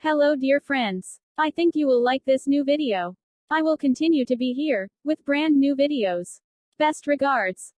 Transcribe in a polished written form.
Hello dear friends. I think you will like this new video. I will continue to be here, with brand new videos. Best regards.